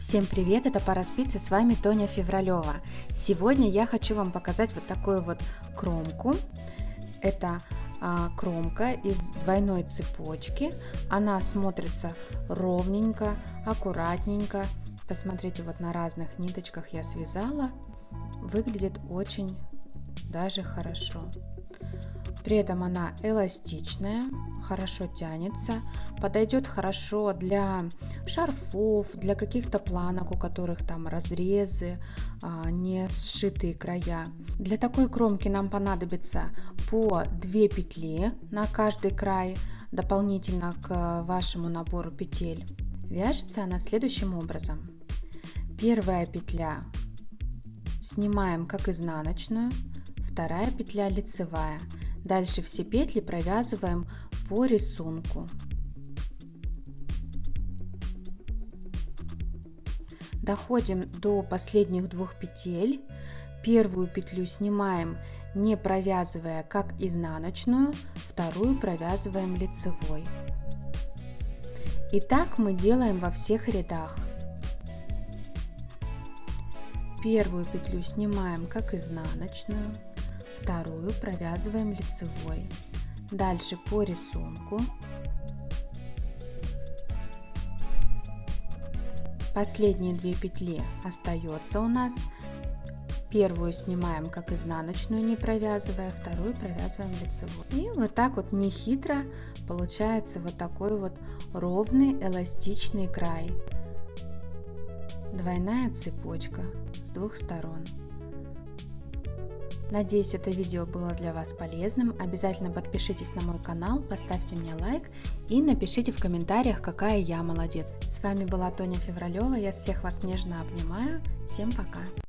Всем привет, это Пара Спицы, с вами Тоня Февралева. Сегодня я хочу вам показать вот такую вот кромку. Это кромка из двойной цепочки. Она смотрится ровненько, аккуратненько. Посмотрите, вот на разных ниточках я связала. Выглядит очень даже хорошо. При этом она эластичная, хорошо тянется, подойдет хорошо для шарфов, для каких-то планок, у которых там разрезы, не сшитые края. Для такой кромки нам понадобится по 2 петли на каждый край, дополнительно к вашему набору петель. Вяжется она следующим образом. Первая петля снимаем как изнаночную, вторая петля лицевая. Дальше все петли провязываем по рисунку. Доходим до последних 2 петель. Первую петлю снимаем, не провязывая как изнаночную, вторую провязываем лицевой. И так мы делаем во всех рядах. Первую петлю снимаем как изнаночную, вторую провязываем лицевой. Дальше по рисунку. Последние 2 петли остается у нас. Первую снимаем как изнаночную, не провязывая, вторую провязываем лицевой. И вот так вот нехитро получается вот такой вот ровный эластичный край. Двойная цепочка с 2 сторон. Надеюсь, это видео было для вас полезным. Обязательно подпишитесь на мой канал, поставьте мне лайк и напишите в комментариях, какая я молодец. С вами была Тоня Февралева. Я всех вас нежно обнимаю. Всем пока!